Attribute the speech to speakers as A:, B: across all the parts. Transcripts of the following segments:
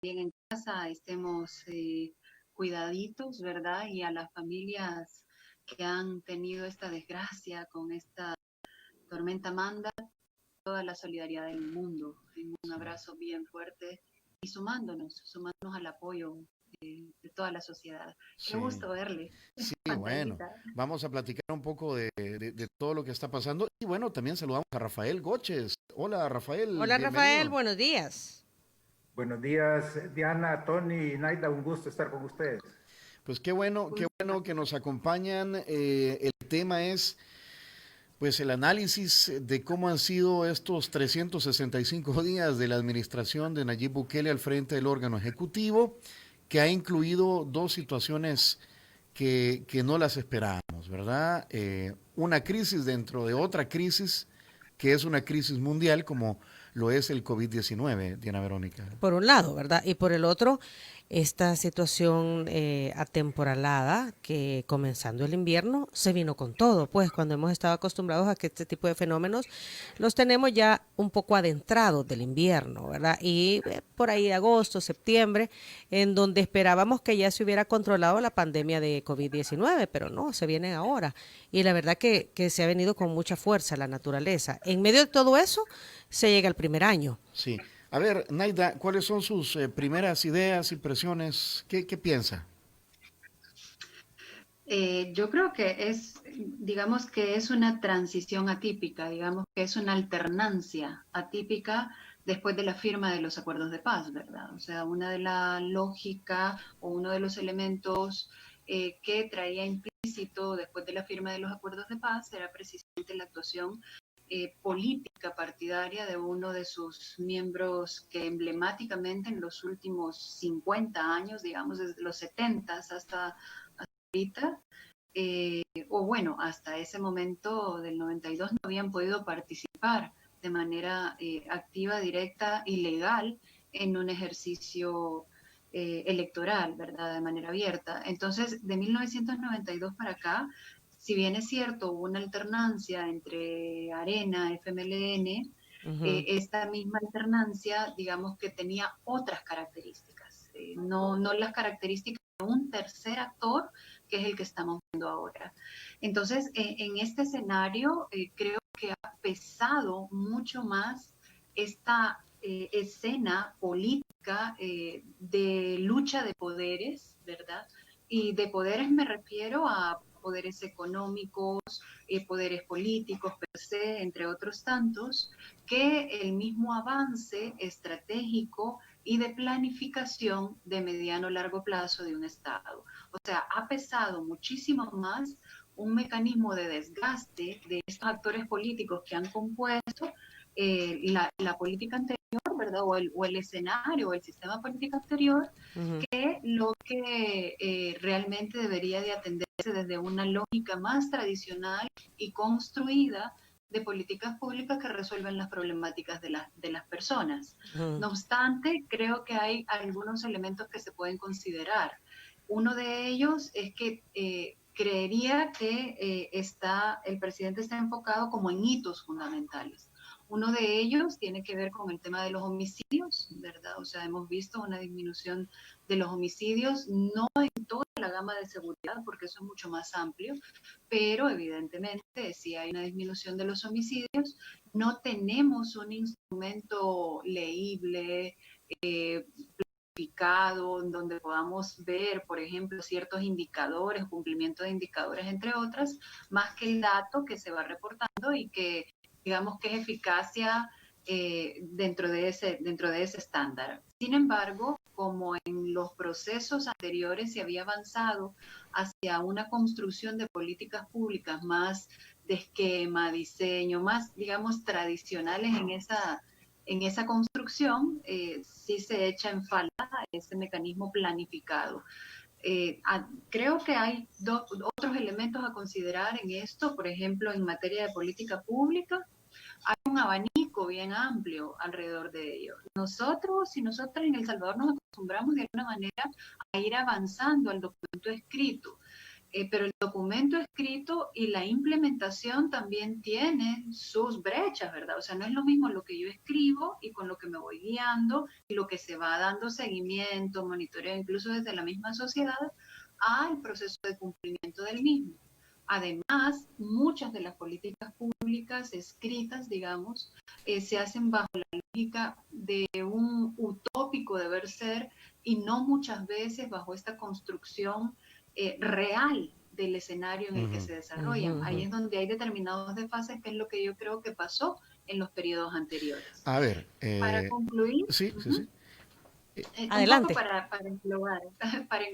A: bien en casa, estemos cuidaditos, ¿verdad? Y a las familias que han tenido esta desgracia con esta tormenta Manda, toda la solidaridad del mundo, en un
B: Sí,
A: abrazo bien fuerte y sumándonos al apoyo de toda la sociedad. Qué
B: sí,
A: gusto verle,
B: sí, bueno,
A: pantallita.
B: vamos a platicar un poco de todo lo que está pasando y bueno, también saludamos a Rafael Goches. Hola Rafael,
C: Hola Rafael,
B: bienvenido.
C: buenos días.
D: Buenos días, Diana, Tony y Naida, un gusto estar con ustedes.
B: Pues qué
A: Gusto.
B: bueno que nos acompañan. El tema es pues el análisis de cómo han sido estos 365 días de la administración de Nayib Bukele al frente del órgano ejecutivo, que ha incluido dos situaciones que no las esperábamos, ¿verdad? Una crisis dentro de otra crisis, que es una crisis mundial como lo es el COVID-19, Diana Verónica.
C: Por un lado, ¿verdad? Y por el otro, esta situación atemporalada que comenzando el invierno se vino con todo, pues cuando hemos estado acostumbrados a que este tipo de fenómenos los tenemos ya un poco adentrados del invierno, ¿verdad? Y por ahí agosto, septiembre, en donde esperábamos que ya se hubiera controlado la pandemia de COVID-19, pero no, se viene ahora. Y la verdad que se ha venido con mucha fuerza la naturaleza. En medio de todo eso, se llega el primer año.
B: Sí. A ver, Naida, ¿cuáles son sus primeras ideas, impresiones? ¿Qué piensa?
A: Yo creo que digamos que es una transición atípica, digamos que es una alternancia atípica después de la firma de los acuerdos de paz, ¿verdad? O sea, una de la lógica o uno de los elementos que traía implícito después de la firma de los acuerdos de paz era precisamente la actuación política partidaria de uno de sus miembros que emblemáticamente en los últimos 50 años, digamos desde los 70 hasta ahorita, o bueno, hasta ese momento del 92 no habían podido participar de manera activa, directa y legal en un ejercicio electoral, ¿verdad? De manera abierta. Entonces, de 1992 para acá, si bien es cierto, hubo una alternancia entre Arena, FMLN,
C: Ujú.
A: esta misma alternancia, digamos que tenía otras características, no las características de un tercer actor que es el que estamos viendo ahora. Entonces, en este escenario, creo que ha pesado mucho más esta escena política de lucha de poderes, ¿verdad? Y de poderes me refiero a poderes económicos, poderes políticos per se, entre otros tantos, que el mismo avance estratégico y de planificación de mediano a largo plazo de un Estado. O sea, ha pesado muchísimo más un mecanismo de desgaste de estos actores políticos que han compuesto la política anterior, ¿verdad? O el escenario o el sistema político anterior,
C: Ujú.
A: que lo que realmente debería de atenderse desde una lógica más tradicional y construida de políticas públicas que resuelven las problemáticas de las personas.
C: Ujú.
A: No obstante, creo que hay algunos elementos que se pueden considerar. Uno de ellos es que creería que el presidente está enfocado como en hitos fundamentales. Uno de ellos tiene que ver con el tema de los homicidios, ¿verdad? O sea, hemos visto una disminución de los homicidios, no en toda la gama de seguridad, porque eso es mucho más amplio, pero evidentemente si hay una disminución de los homicidios, no tenemos un instrumento leíble, eh, en donde podamos ver, por ejemplo, ciertos indicadores, cumplimiento de indicadores, entre otras, más que el dato que se va reportando y que digamos que es eficacia dentro de ese estándar. Sin embargo, como en los procesos anteriores se había avanzado hacia una construcción de políticas públicas más de esquema, diseño, más, digamos, tradicionales en esa construcción, sí se echa en falta ese mecanismo planificado. Creo que hay otros elementos a considerar en esto, por ejemplo, en materia de política pública, hay un abanico bien amplio alrededor de ello. Nosotros y nosotras en El Salvador nos acostumbramos de alguna manera a ir avanzando al documento escrito. pero el documento escrito y la implementación también tienen sus brechas, ¿verdad? O sea, no es lo mismo lo que yo escribo y con lo que me voy guiando y lo que se va dando seguimiento, monitoreo, incluso desde la misma sociedad, al proceso de cumplimiento del mismo. Además, muchas de las políticas públicas escritas, digamos, se hacen bajo la lógica de un utópico deber ser y no muchas veces bajo esta construcción real del escenario en el que se desarrollan. Ahí es donde hay determinados desfases, que es lo que yo creo que pasó en los periodos anteriores.
B: A ver,
A: Para concluir,
B: sí, sí, sí.
C: Adelante.
A: un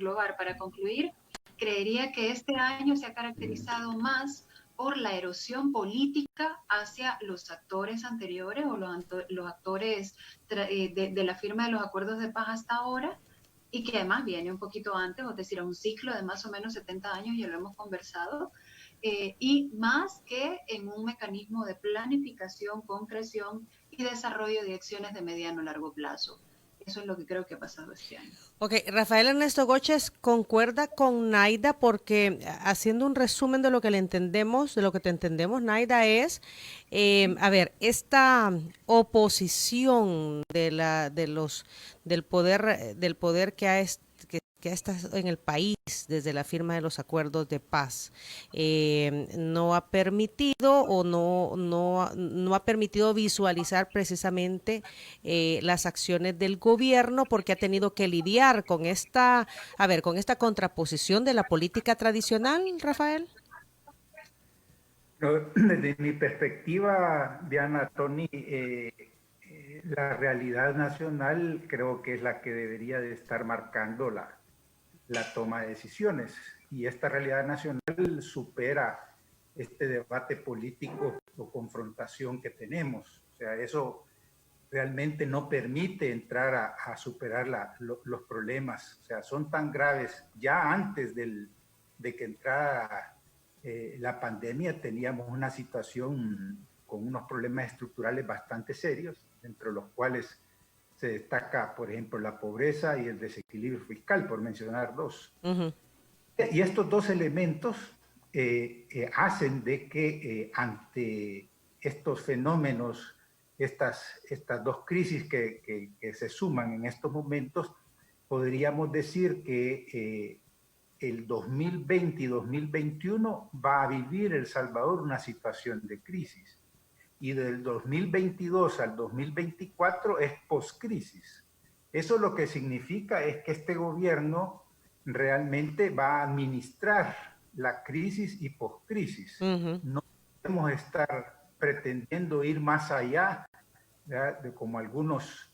A: poco para concluir, creería que este año se ha caracterizado más por la erosión política hacia los actores anteriores o los actores de la firma de los acuerdos de paz hasta ahora, y que además viene un poquito antes, es decir, a un ciclo de más o menos 70 años, ya lo hemos conversado, y más que en un mecanismo de planificación, concreción y desarrollo de acciones de mediano a largo plazo. Eso es lo que creo que ha pasado este año.
C: Ok, Rafael Ernesto Goches concuerda con Naida porque haciendo un resumen de lo que le entendemos, de lo que te entendemos, Naida, es, a ver, esta oposición del poder que que está en el país desde la firma de los acuerdos de paz no ha permitido o no ha permitido visualizar precisamente las acciones del gobierno, porque ha tenido que lidiar con con esta contraposición de la política tradicional, Rafael.
D: Desde mi perspectiva, Diana, Tony, la realidad nacional creo que es la que debería de estar marcando la toma de decisiones. Y esta realidad nacional supera este debate político o confrontación que tenemos. O sea, eso realmente no permite entrar a superar los problemas. O sea, son tan graves. Ya antes de que entrara la pandemia teníamos una situación con unos problemas estructurales bastante serios, entre los cuales se destaca, por ejemplo, la pobreza y el desequilibrio fiscal, por mencionar dos. Y estos dos elementos hacen de que ante estos fenómenos, estas dos crisis que se suman en estos momentos, podríamos decir que el 2020 y 2021 va a vivir El Salvador una situación de crisis. Y del 2022 al 2024 es post-crisis. Eso lo que significa es que este gobierno realmente va a administrar la crisis y post-crisis. No podemos estar pretendiendo ir más allá, ¿verdad?, de como algunos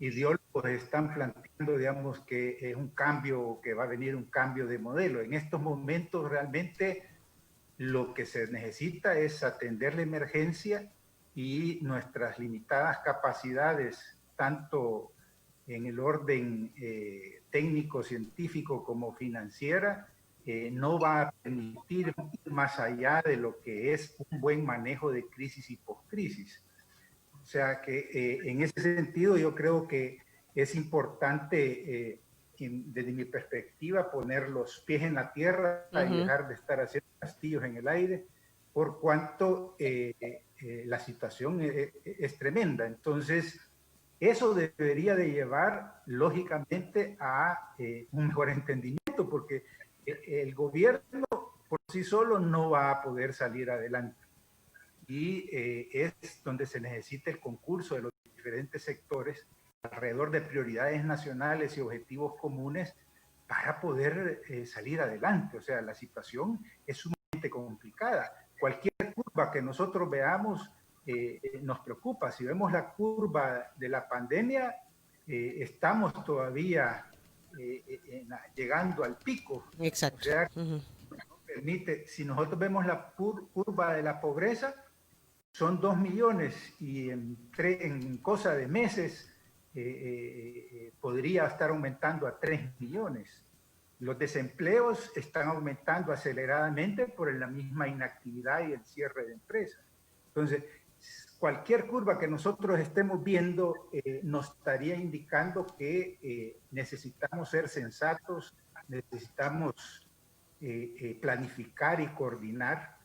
D: ideólogos están planteando, digamos, que es un cambio, que va a venir un cambio de modelo. En estos momentos realmente lo que se necesita es atender la emergencia y nuestras limitadas capacidades, tanto en el orden técnico, científico como financiera, no va a permitir ir más allá de lo que es un buen manejo de crisis y postcrisis. O sea que en ese sentido yo creo que es importante desde mi perspectiva, poner los pies en la tierra y dejar de estar haciendo castillos en el aire, por cuanto la situación es tremenda. Entonces, eso debería de llevar, lógicamente, a un mejor entendimiento, porque el gobierno por sí solo no va a poder salir adelante. Y es donde se necesita el concurso de los diferentes sectores alrededor de prioridades nacionales y objetivos comunes para poder salir adelante. O sea, la situación es sumamente complicada. Cualquier curva que nosotros veamos nos preocupa. Si vemos la curva de la pandemia, estamos todavía llegando al pico.
C: Exacto.
D: O sea, permite, si nosotros vemos la curva de la pobreza, son 2 millones y en cosa de meses podría estar aumentando a 3 millones. Los desempleos están aumentando aceleradamente por la misma inactividad y el cierre de empresas. Entonces, cualquier curva que nosotros estemos viendo nos estaría indicando que necesitamos ser sensatos, necesitamos planificar y coordinar.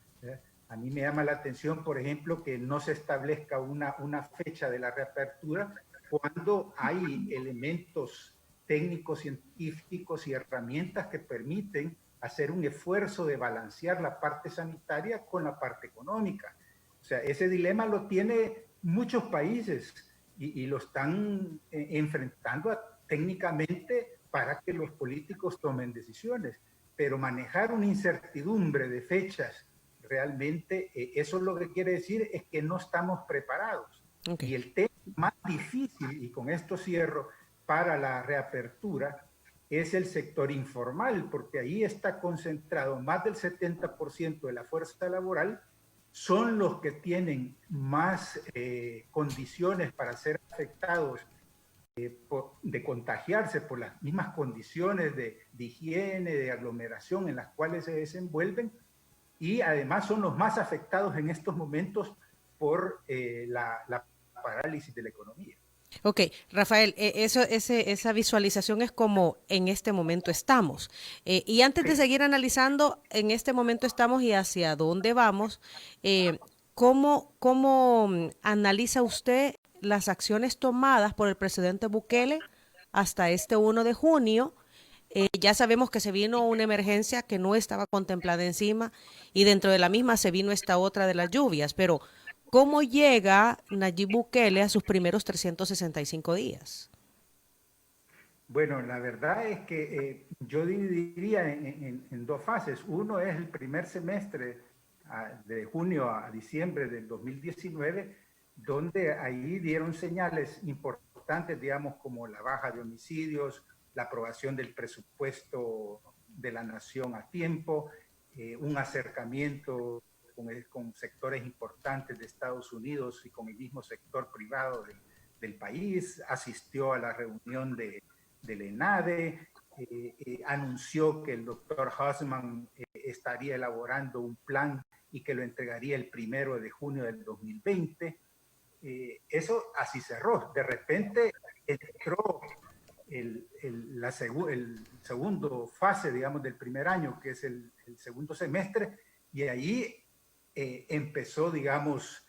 D: A mí me llama la atención, por ejemplo, que no se establezca una fecha de la reapertura cuando hay elementos técnicos, científicos y herramientas que permiten hacer un esfuerzo de balancear la parte sanitaria con la parte económica. O sea, ese dilema lo tiene muchos países y lo están enfrentando técnicamente para que los políticos tomen decisiones. Pero manejar una incertidumbre de fechas, realmente eso lo que quiere decir es que no estamos preparados. Okay. Y el tema más difícil, y con esto cierro, para la reapertura es el sector informal, porque ahí está concentrado más del 70% de la fuerza laboral, son los que tienen más condiciones para ser afectados de contagiarse por las mismas condiciones de higiene, de aglomeración en las cuales se desenvuelven, y además son los más afectados en estos momentos por la parálisis de la economía.
C: Ok, Rafael, esa visualización es como en este momento estamos. Y antes de seguir analizando, en este momento estamos y hacia dónde vamos, ¿cómo analiza usted las acciones tomadas por el presidente Bukele hasta este 1 de junio? Ya sabemos que se vino una emergencia que no estaba contemplada encima y dentro de la misma se vino esta otra de las lluvias, pero ¿cómo llega Nayib Bukele a sus primeros 365 días?
D: Bueno, la verdad es que yo dividiría en dos fases. Uno es el primer semestre de junio a diciembre del 2019, donde ahí dieron señales importantes, digamos, como la baja de homicidios, la aprobación del presupuesto de la nación a tiempo, un acercamiento con sectores importantes de Estados Unidos y con el mismo sector privado del país, asistió a la reunión del ENADE, anunció que el doctor Husman estaría elaborando un plan y que lo entregaría el 1 de junio del 2020. Eso así cerró. De repente entró la segundo fase, digamos, del primer año, que es el segundo semestre, y ahí empezó, digamos,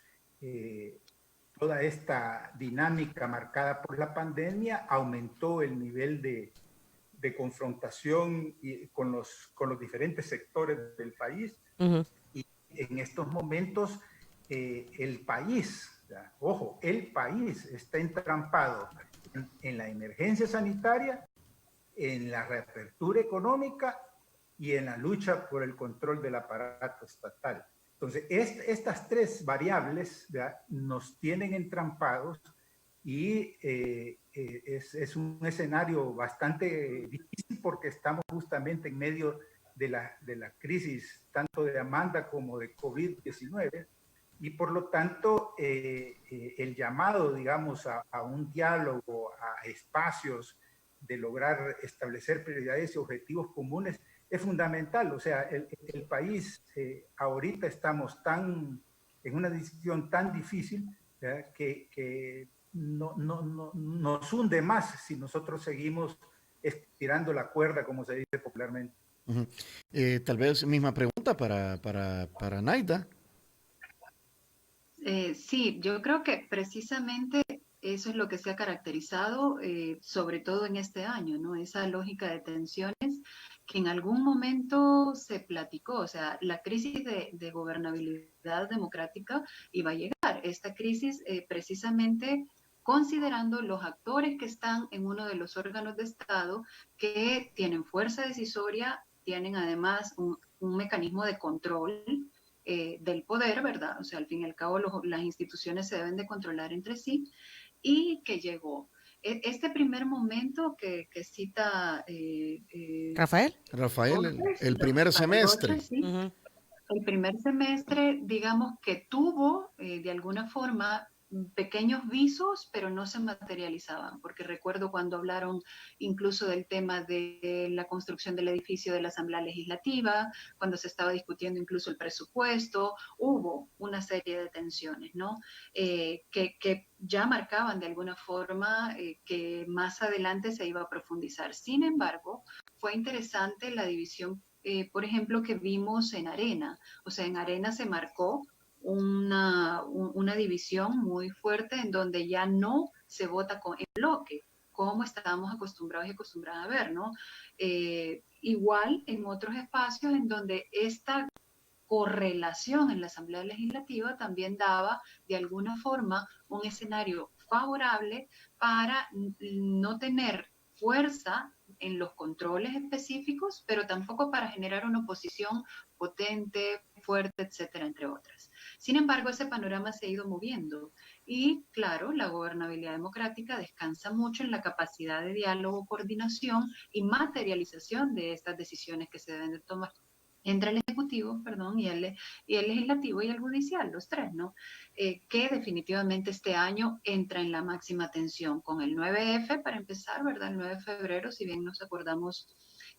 D: toda esta dinámica marcada por la pandemia, aumentó el nivel de confrontación con los diferentes sectores del país. Uh-huh. Y en estos momentos el país, ojo, el país está entrampado en la emergencia sanitaria, en la reapertura económica y en la lucha por el control del aparato estatal. Entonces, estas tres variables nos tienen entrampados y es un escenario bastante difícil porque estamos justamente en medio de la crisis tanto de demanda como de COVID-19 y por lo tanto el llamado, digamos, a un diálogo, a espacios de lograr establecer prioridades y objetivos comunes es fundamental. O sea, el país ahorita estamos en una decisión tan difícil que nos hunde más si nosotros seguimos estirando la cuerda, como se dice popularmente.
B: Uh-huh. Tal vez misma pregunta para Naida.
A: Sí, yo creo que precisamente eso es lo que se ha caracterizado, sobre todo en este año, ¿no? Esa lógica de tensiones que en algún momento se platicó, o sea, la crisis de gobernabilidad democrática iba a llegar. Esta crisis precisamente considerando los actores que están en uno de los órganos de Estado que tienen fuerza decisoria, tienen además un mecanismo de control del poder, ¿verdad? O sea, al fin y al cabo las instituciones se deben de controlar entre sí y que llegó. Este primer momento que cita
C: Rafael,
B: el primer semestre.
A: Sí. Uh-huh. El primer semestre, digamos que tuvo de alguna forma pequeños visos, pero no se materializaban, porque recuerdo cuando hablaron incluso del tema de la construcción del edificio de la Asamblea Legislativa, cuando se estaba discutiendo incluso el presupuesto, hubo una serie de tensiones, ¿no? Que ya marcaban de alguna forma que más adelante se iba a profundizar. Sin embargo, fue interesante la división por ejemplo, que vimos en Arena. O sea, en Arena se marcó una división muy fuerte en donde ya no se vota en bloque, como estábamos acostumbrados y acostumbradas a ver, ¿no? Igual en otros espacios en donde esta correlación en la Asamblea Legislativa también daba de alguna forma un escenario favorable para no tener fuerza en los controles específicos, pero tampoco para generar una oposición potente, fuerte, etcétera, entre otras. Sin embargo, ese panorama se ha ido moviendo y, claro, la gobernabilidad democrática descansa mucho en la capacidad de diálogo, coordinación y materialización de estas decisiones que se deben de tomar entre el Ejecutivo, perdón, y el Legislativo y el Judicial, los tres, ¿no? Que definitivamente este año entra en la máxima tensión con el 9F, para empezar, ¿verdad? El 9 de febrero, si bien nos acordamos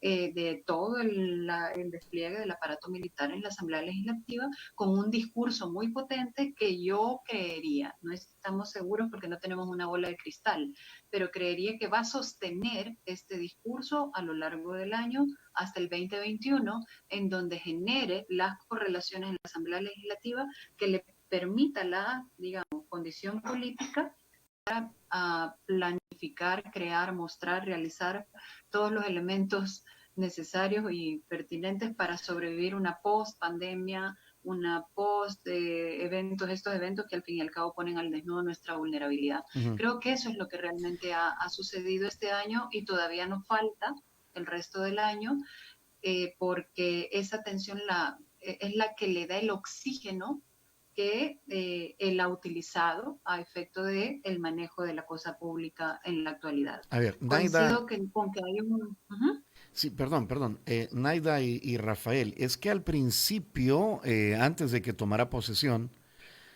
A: de todo el despliegue del aparato militar en la Asamblea Legislativa, con un discurso muy potente que yo creería, no estamos seguros porque no tenemos una bola de cristal, pero creería que va a sostener este discurso a lo largo del año hasta el 2021, en donde genere las correlaciones en la Asamblea Legislativa que le permita la, digamos, condición política para planificar, crear, mostrar, realizar todos los elementos necesarios y pertinentes para sobrevivir una post-pandemia, una post-eventos, estos eventos que al fin y al cabo ponen al desnudo nuestra vulnerabilidad. Creo que eso es lo que realmente ha sucedido este año y todavía nos falta el resto del año, porque esa tensión es la que le da el oxígeno que él ha utilizado a efecto de el manejo de la cosa pública en la actualidad.
B: A ver, Naida,
A: Coincido con que hay un...
B: sí, perdón, Naida y Rafael, es que al principio, antes de que tomara posesión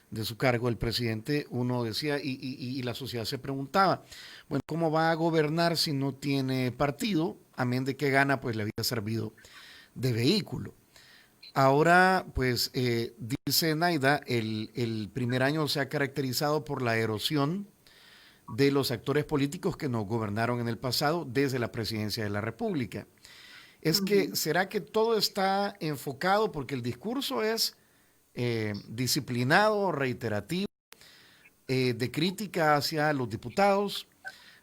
B: de su cargo, el presidente, uno decía, y la sociedad se preguntaba, bueno, ¿cómo va a gobernar si no tiene partido? Amén de que gana, pues le había servido de vehículo. Ahora, pues, dice Naida, el primer año se ha caracterizado por la erosión de los actores políticos que nos gobernaron en el pasado desde la presidencia de la República. Es que, ¿será que todo está enfocado? Porque el discurso es disciplinado, reiterativo, de crítica hacia los diputados.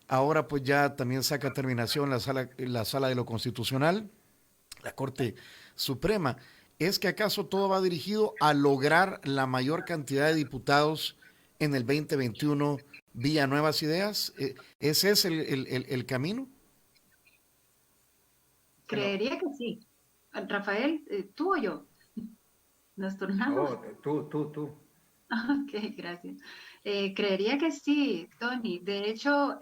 B: Ahora pues ya también saca terminación la sala de lo constitucional, la Corte Suprema. ¿Es que acaso todo va dirigido a lograr la mayor cantidad de diputados en el 2021 vía nuevas ideas? ¿Ese es el camino?
A: Creería que sí. Rafael, ¿tú o yo? ¿Nos turnamos?
D: Oh, tú.
A: Ok, gracias. Creería que sí, Tony. De hecho,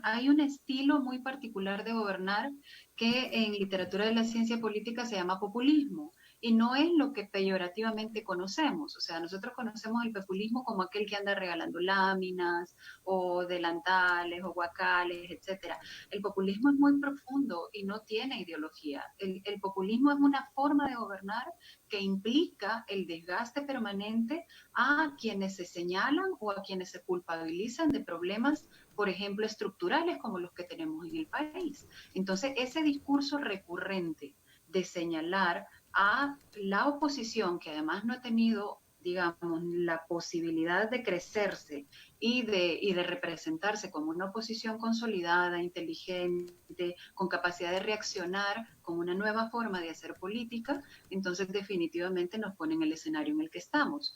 A: hay un estilo muy particular de gobernar que en literatura de la ciencia política se llama populismo. Y no es lo que peyorativamente conocemos. O sea, nosotros conocemos el populismo como aquel que anda regalando láminas o delantales o guacales, etcétera. El populismo es muy profundo y no tiene ideología. El populismo es una forma de gobernar que implica el desgaste permanente a quienes se señalan o a quienes se culpabilizan de problemas, por ejemplo, estructurales como los que tenemos en el país. Entonces, ese discurso recurrente de señalar a la oposición, que además no ha tenido, digamos, la posibilidad de crecerse y de representarse como una oposición consolidada, inteligente, con capacidad de reaccionar, con una nueva forma de hacer política, entonces definitivamente nos pone en el escenario en el que estamos.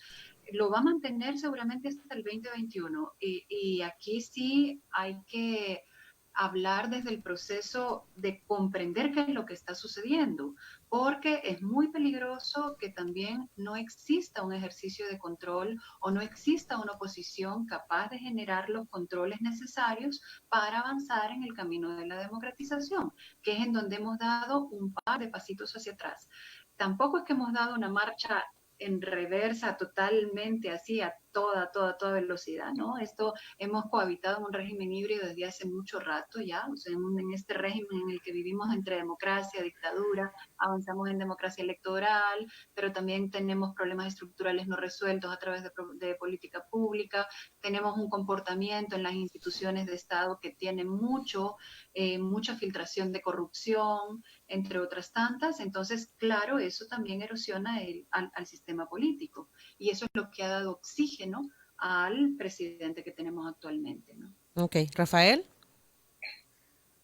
A: Lo va a mantener seguramente hasta el 2021 y aquí sí hay que hablar desde el proceso de comprender qué es lo que está sucediendo, porque es muy peligroso que también no exista un ejercicio de control o no exista una oposición capaz de generar los controles necesarios para avanzar en el camino de la democratización, que es en donde hemos dado un par de pasitos hacia atrás. Tampoco es que hemos dado una marcha en reversa totalmente así a toda velocidad, ¿no? Esto hemos cohabitado en un régimen híbrido desde hace mucho rato ya, o sea, en este régimen en el que vivimos entre democracia, dictadura, avanzamos en democracia electoral, pero también tenemos problemas estructurales no resueltos a través de política pública, tenemos un comportamiento en las instituciones de Estado que tiene mucha filtración de corrupción, entre otras tantas. Entonces, claro, eso también erosiona al sistema político y eso es lo que ha dado oxígeno al presidente que tenemos actualmente, ¿no?
C: Ok, Rafael.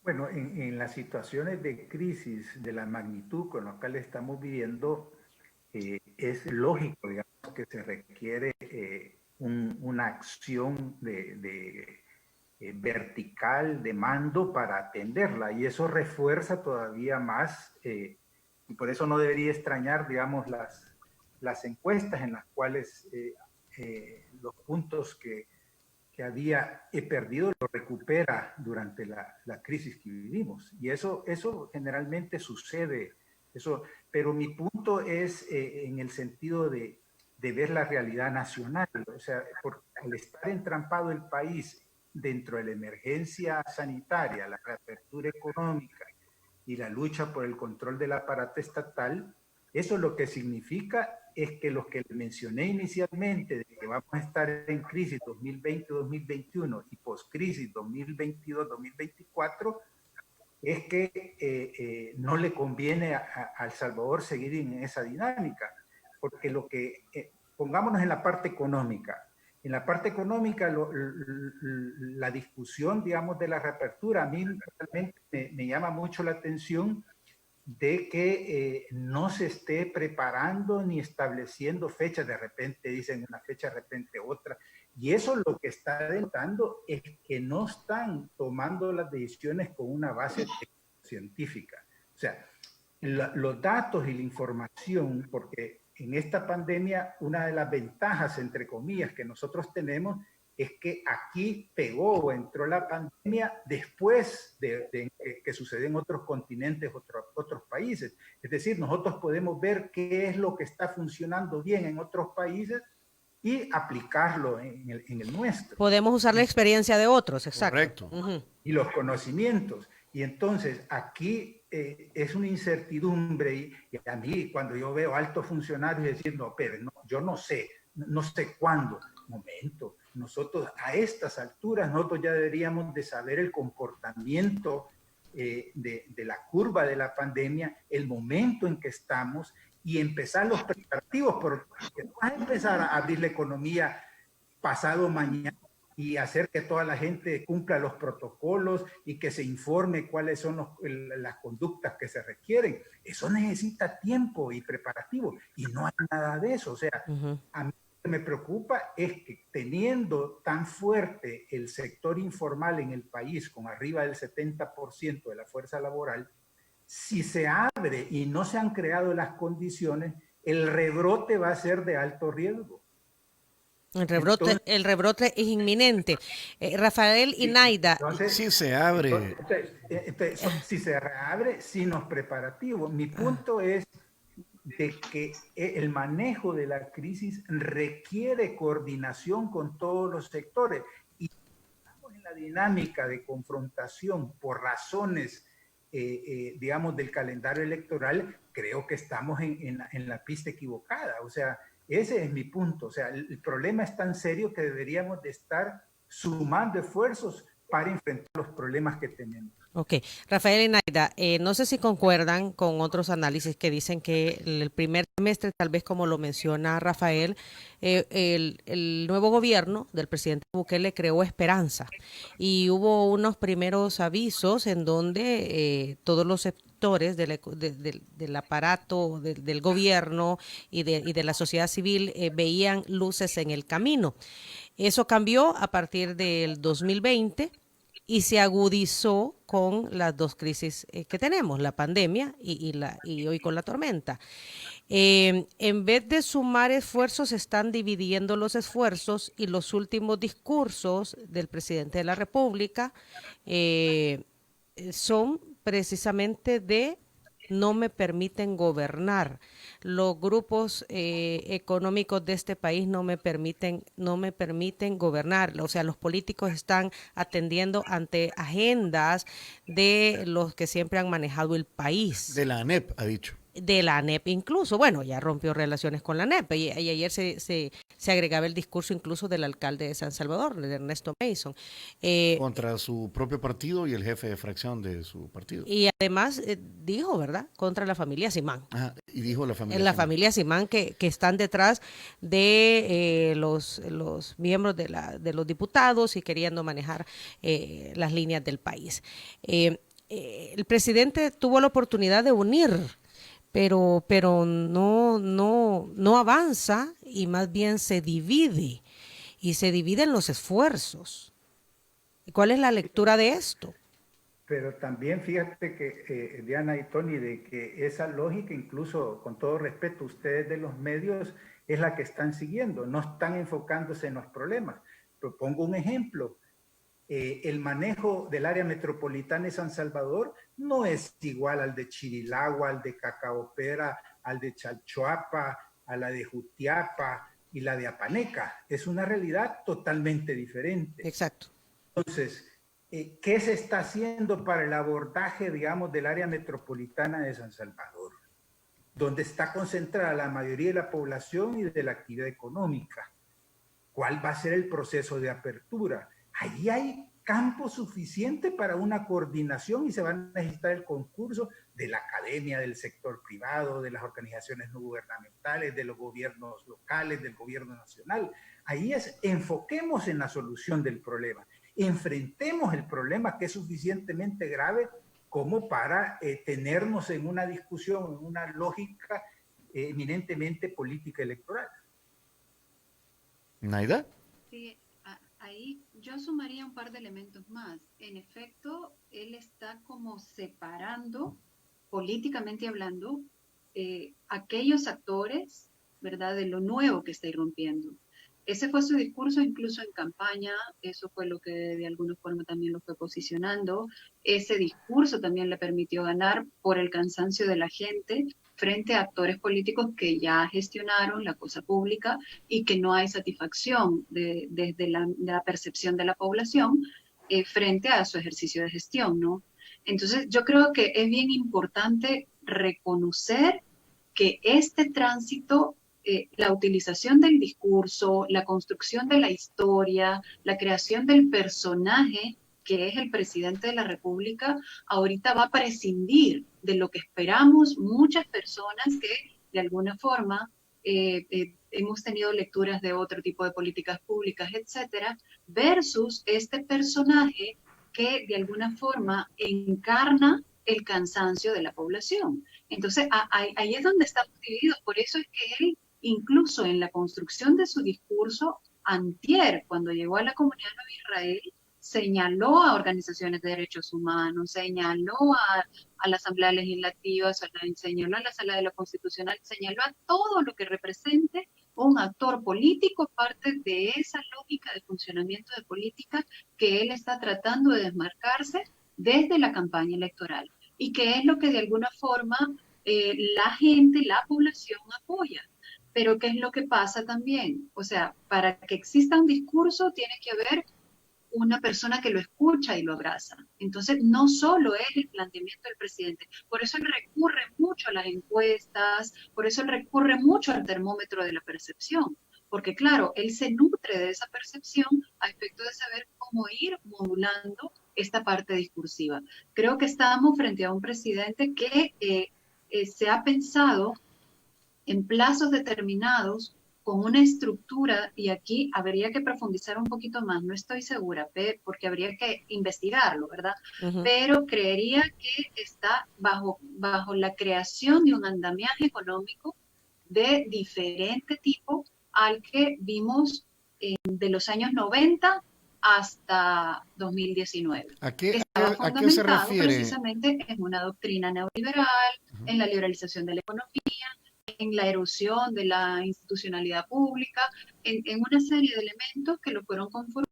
D: Bueno, en las situaciones de crisis de la magnitud con la cual estamos viviendo, es lógico, digamos, que se requiere una acción vertical de mando para atenderla, y eso refuerza todavía más, y por eso no debería extrañar, digamos, las encuestas en las cuales los puntos que había perdido lo recupera durante la crisis que vivimos. Y eso generalmente sucede. Pero mi punto es en el sentido de ver la realidad nacional. O sea, al estar entrampado el país dentro de la emergencia sanitaria, la reapertura económica y la lucha por el control del aparato estatal, eso lo que significa es que los que mencioné inicialmente, de que vamos a estar en crisis 2020-2021 y post-crisis 2022-2024, es que no le conviene a El Salvador seguir en esa dinámica, porque pongámonos en la parte económica. En la parte económica, la discusión, digamos, de la reapertura, a mí realmente me llama mucho la atención de que no se esté preparando ni estableciendo fechas. De repente dicen una fecha, de repente otra. Y eso lo que está denotando es que no están tomando las decisiones con una base científica. O sea, los datos y la información, porque en esta pandemia una de las ventajas, entre comillas, que nosotros tenemos es que aquí pegó o entró la pandemia después de que sucedió en otros continentes, otros países. Es decir, nosotros podemos ver qué es lo que está funcionando bien en otros países y aplicarlo en el nuestro.
C: Podemos usar la experiencia de otros, exacto.
B: Correcto.
D: Y los conocimientos. Y entonces aquí es una incertidumbre y a mí cuando yo veo altos funcionarios decir, no, pero no, yo no sé cuándo. Momento, nosotros a estas alturas, nosotros ya deberíamos de saber el comportamiento de la curva de la pandemia, el momento en que estamos y empezar los preparativos, porque no vas a empezar a abrir la economía pasado mañana y hacer que toda la gente cumpla los protocolos y que se informe cuáles son las conductas que se requieren. Eso necesita tiempo y preparativo y no hay nada de eso. O sea, a mí lo que me preocupa es que teniendo tan fuerte el sector informal en el país, con arriba del 70% de la fuerza laboral, si se abre y no se han creado las condiciones, el rebrote va a ser de alto riesgo.
C: El rebrote es inminente. Rafael y Naida.
B: Sí se abre.
D: Si se abre, sin los preparativos. Mi punto es de que el manejo de la crisis requiere coordinación con todos los sectores. Y estamos en la dinámica de confrontación por razones, digamos, del calendario electoral. Creo que estamos en la pista equivocada. O sea, ese es mi punto. O sea, el problema es tan serio que deberíamos de estar sumando esfuerzos para enfrentar los problemas que tenemos.
C: Ok, Rafael y Naida, no sé si concuerdan con otros análisis que dicen que el primer semestre, tal vez como lo menciona Rafael, el nuevo gobierno del presidente Bukele creó esperanza y hubo unos primeros avisos en donde todos los sectores del aparato del gobierno y de la sociedad civil veían luces en el camino. Eso cambió a partir del 2020 y se agudizó con las dos crisis que tenemos, la pandemia y hoy con la tormenta. En vez de sumar esfuerzos, se están dividiendo los esfuerzos y los últimos discursos del presidente de la República son precisamente de no me permiten gobernar. Los grupos económicos de este país no me permiten gobernar. O sea, los políticos están atendiendo ante agendas de los que siempre han manejado el país.
B: De la ANEP, ha dicho.
C: De la ANEP incluso, bueno, ya rompió relaciones con la ANEP y ayer se agregaba el discurso incluso del alcalde de San Salvador, de Ernesto Mason.
B: Contra su propio partido y el jefe de fracción de su partido.
C: Y además dijo, ¿verdad?, contra la familia Simán.
B: Ajá, y dijo la familia
C: La
B: Simán.
C: familia Simán que están detrás de los miembros de los diputados y queriendo manejar las líneas del país. El presidente tuvo la oportunidad de unir, pero no avanza y más bien se divide, y se dividen los esfuerzos. ¿Cuál es la lectura de esto?
D: Pero también fíjate que, Diana y Tony, de que esa lógica, incluso con todo respeto, ustedes de los medios, es la que están siguiendo, no están enfocándose en los problemas. Propongo un ejemplo. El manejo del área metropolitana de San Salvador no es igual al de Chirilagua, al de Cacaopera, al de Chalchuapa, a la de Jutiapa y la de Apaneca. Es una realidad totalmente diferente.
C: Exacto.
D: Entonces, ¿qué se está haciendo para el abordaje, digamos, del área metropolitana de San Salvador, donde está concentrada la mayoría de la población y de la actividad económica? ¿Cuál va a ser el proceso de apertura? Ahí hay campo suficiente para una coordinación y se va a necesitar el concurso de la academia, del sector privado, de las organizaciones no gubernamentales, de los gobiernos locales, del gobierno nacional. Ahí enfoquemos en la solución del problema. Enfrentemos el problema, que es suficientemente grave como para tenernos en una discusión, en una lógica eminentemente política electoral.
B: ¿Naida?
A: Sí, ahí yo sumaría un par de elementos más. En efecto, él está como separando, políticamente hablando, aquellos actores, ¿verdad?, de lo nuevo que está irrumpiendo. Ese fue su discurso incluso en campaña, eso fue lo que de alguna forma también lo fue posicionando. Ese discurso también le permitió ganar por el cansancio de la gente frente a actores políticos que ya gestionaron la cosa pública y que no hay satisfacción desde la percepción de la población frente a su ejercicio de gestión, ¿no? Entonces, yo creo que es bien importante reconocer que este tránsito, la utilización del discurso, la construcción de la historia, la creación del personaje que es el presidente de la República, ahorita va a prescindir de lo que esperamos muchas personas que de alguna forma hemos tenido lecturas de otro tipo de políticas públicas, etcétera, versus este personaje que de alguna forma encarna el cansancio de la población. Entonces, ahí es donde estamos divididos. Por eso es que él, incluso en la construcción de su discurso, antier, cuando llegó a la Comunidad de Israel, señaló a organizaciones de derechos humanos, señaló a la Asamblea Legislativa, señaló a la Sala de lo Constitucional, señaló a todo lo que represente un actor político, parte de esa lógica de funcionamiento de política que él está tratando de desmarcarse desde la campaña electoral, y que es lo que de alguna forma la gente, la población apoya. Pero ¿qué es lo que pasa también? O sea, para que exista un discurso tiene que haber una persona que lo escucha y lo abraza. Entonces, no solo es el planteamiento del presidente, por eso él recurre mucho a las encuestas, por eso él recurre mucho al termómetro de la percepción, porque claro, él se nutre de esa percepción a efecto de saber cómo ir modulando esta parte discursiva. Creo que estamos frente a un presidente que se ha pensado en plazos determinados, con una estructura, y aquí habría que profundizar un poquito más, no estoy segura, porque habría que investigarlo, ¿verdad? Pero creería que está bajo la creación de un andamiaje económico de diferente tipo al que vimos de los años 90 hasta 2019.
B: ¿A qué se refiere?
A: Precisamente en una doctrina neoliberal, en la liberalización de la economía, en la erosión de la institucionalidad pública, en una serie de elementos que lo fueron conformando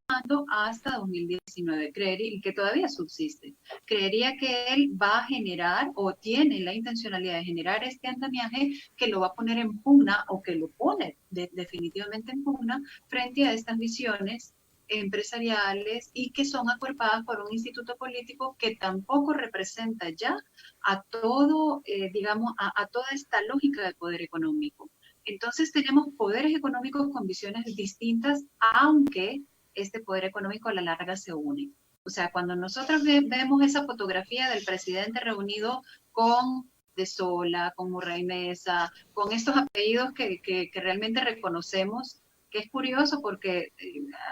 A: hasta 2019, y que todavía subsiste. Creería que él va a generar o tiene la intencionalidad de generar este andamiaje que lo va a poner en pugna o que lo pone definitivamente en pugna frente a estas visiones empresariales y que son acuerpadas por un instituto político que tampoco representa ya a todo, digamos, a toda esta lógica de poder económico. Entonces tenemos poderes económicos con visiones distintas, aunque este poder económico a la larga se une. O sea, cuando nosotros vemos esa fotografía del presidente reunido con De Sola, con Murray Mesa, con estos apellidos que realmente reconocemos, que es curioso porque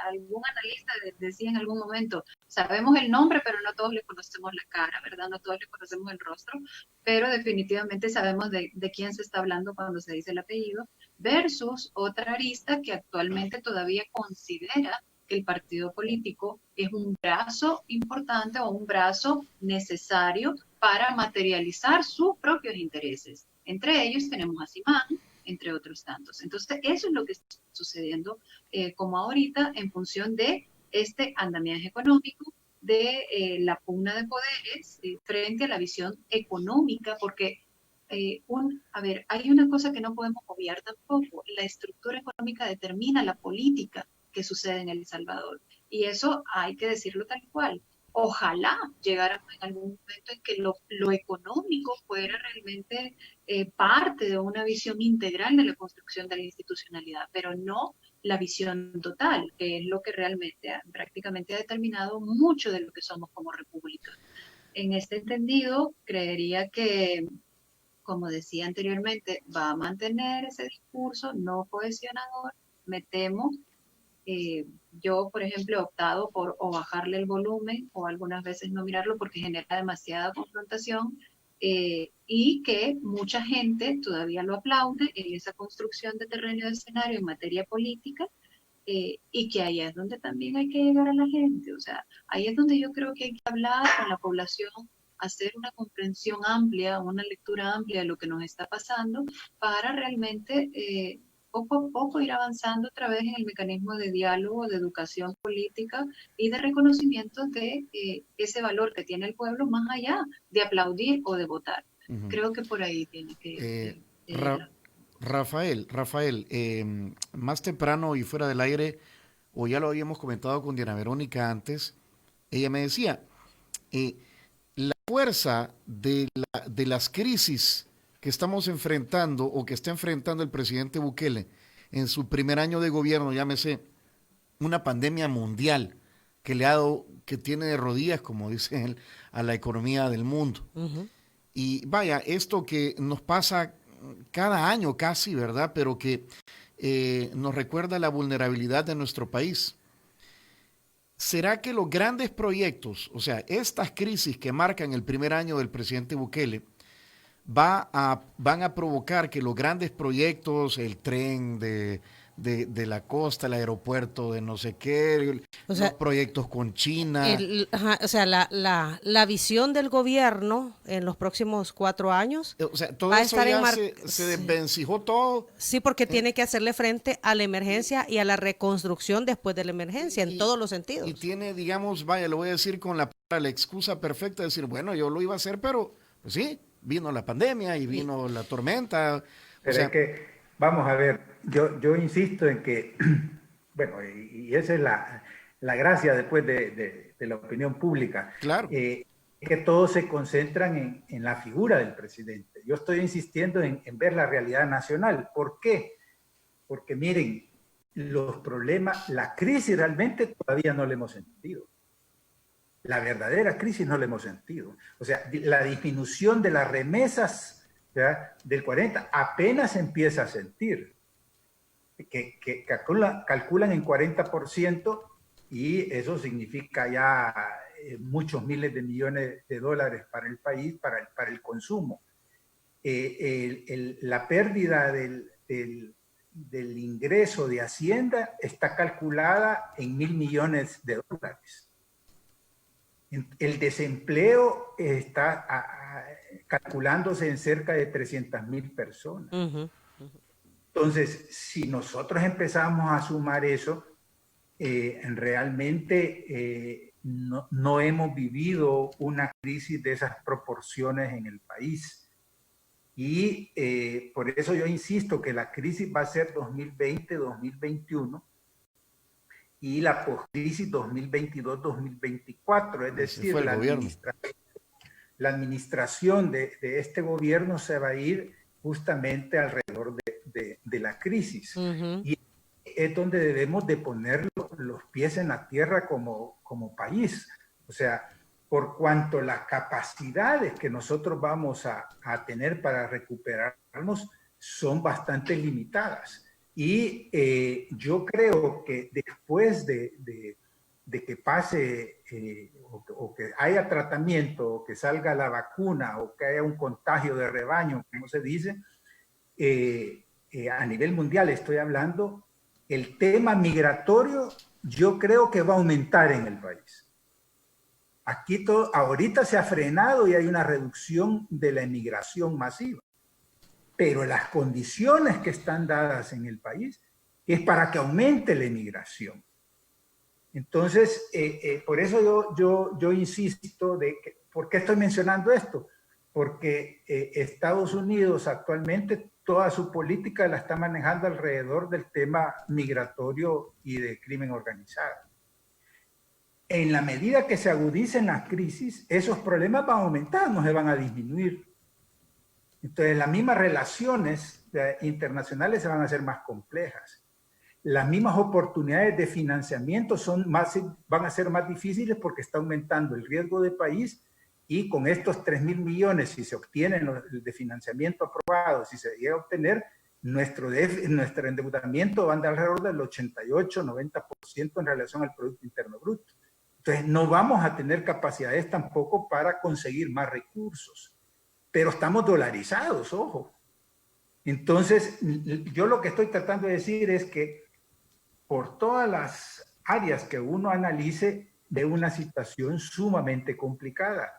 A: algún analista decía en algún momento, sabemos el nombre, pero no todos le conocemos la cara, ¿verdad? No todos le conocemos el rostro, pero definitivamente sabemos de quién se está hablando cuando se dice el apellido, versus otra arista que actualmente todavía considera que el partido político es un brazo importante o un brazo necesario para materializar sus propios intereses. Entre ellos tenemos a Simán, entre otros tantos. Entonces, eso es lo que está sucediendo como ahorita en función de este andamiaje económico, de la pugna de poderes frente a la visión económica, porque hay una cosa que no podemos obviar tampoco, la estructura económica determina la política que sucede en El Salvador, y eso hay que decirlo tal cual. Ojalá llegáramos en algún momento en que lo económico fuera realmente parte de una visión integral de la construcción de la institucionalidad, pero no la visión total, que es lo que realmente prácticamente ha determinado mucho de lo que somos como república. En este entendido, creería que, como decía anteriormente, va a mantener ese discurso no cohesionador, me temo. Yo, por ejemplo, he optado por o bajarle el volumen o algunas veces no mirarlo porque genera demasiada confrontación y que mucha gente todavía lo aplaude en esa construcción de terreno de escenario en materia política y que ahí es donde también hay que llegar a la gente. O sea, ahí es donde yo creo que hay que hablar con la población, hacer una comprensión amplia, una lectura amplia de lo que nos está pasando para realmente poco a poco ir avanzando otra vez en el mecanismo de diálogo, de educación política y de reconocimiento de ese valor que tiene el pueblo más allá de aplaudir o de votar. Uh-huh. Creo que por ahí tiene que
B: Rafael, más temprano y fuera del aire, o ya lo habíamos comentado con Diana Verónica antes, ella me decía, la fuerza de las crisis que estamos enfrentando o que está enfrentando el presidente Bukele en su primer año de gobierno, llámese una pandemia mundial que le ha dado, que tiene de rodillas, como dice él, a la economía del mundo. Uh-huh. Y vaya, esto que nos pasa cada año casi, ¿verdad? Pero que nos recuerda la vulnerabilidad de nuestro país. ¿Será que los grandes proyectos, o sea, estas crisis que marcan el primer año del presidente Bukele, van a provocar que los grandes proyectos, el tren de la costa, el aeropuerto de no sé qué, o sea, los proyectos con China?
C: O sea, la visión del gobierno en los próximos 4 años
B: o sea, todo va a estar ya se desvencijó todo.
C: Sí, porque tiene que hacerle frente a la emergencia y a la reconstrucción después de la emergencia, en todos los sentidos.
B: Y tiene, digamos, vaya, lo voy a decir con la excusa perfecta de decir, bueno, yo lo iba a hacer, pero pues sí, vino la pandemia y vino la tormenta.
D: Pero es que, vamos a ver, yo insisto en que, bueno, y esa es la gracia después de la opinión pública.
B: Claro.
D: Que todos se concentran en la figura del presidente. Yo estoy insistiendo en ver la realidad nacional. ¿Por qué? Porque miren, los problemas, la crisis realmente todavía no la hemos sentido. La verdadera crisis no la hemos sentido. O sea, la disminución de las remesas, ¿verdad?, del 40 apenas empieza a sentir. Que calculan en 40% y eso significa ya muchos miles de millones de dólares para el país, para el consumo. La pérdida del ingreso de Hacienda está calculada en 1.000 millones de dólares. El desempleo está calculándose en cerca de 300.000 personas. Uh-huh. Entonces, si nosotros empezamos a sumar eso, realmente no hemos vivido una crisis de esas proporciones en el país. Y por eso yo insisto que la crisis va a ser 2020-2021 y la postcrisis 2022-2024. Es decir, la administración de este gobierno se va a ir justamente alrededor de la crisis. Y es donde debemos de poner los pies en la tierra como país. O sea, por cuanto las capacidades que nosotros vamos a tener para recuperarnos son bastante limitadas. Y yo creo que después de que pase o que haya tratamiento, o que salga la vacuna, o que haya un contagio de rebaño, como se dice, a nivel mundial estoy hablando, el tema migratorio yo creo que va a aumentar en el país. Aquí ahorita se ha frenado y hay una reducción de la emigración masiva, pero las condiciones que están dadas en el país es para que aumente la emigración. Entonces, por eso yo insisto ¿por qué estoy mencionando esto? Porque Estados Unidos actualmente toda su política la está manejando alrededor del tema migratorio y de crimen organizado. En la medida que se agudicen las crisis, esos problemas van a aumentar, no se van a disminuir. Entonces, las mismas relaciones internacionales se van a hacer más complejas. Las mismas oportunidades de financiamiento van a ser más difíciles porque está aumentando el riesgo de país, y con estos 3.000 millones, si se obtienen de financiamiento aprobado, si se llega a obtener, nuestro endeudamiento va a andar alrededor del 88-90% en relación al Producto Interno Bruto. Entonces, no vamos a tener capacidades tampoco para conseguir más recursos, pero estamos dolarizados, ojo. Entonces, yo lo que estoy tratando de decir es que por todas las áreas que uno analice, de una situación sumamente complicada.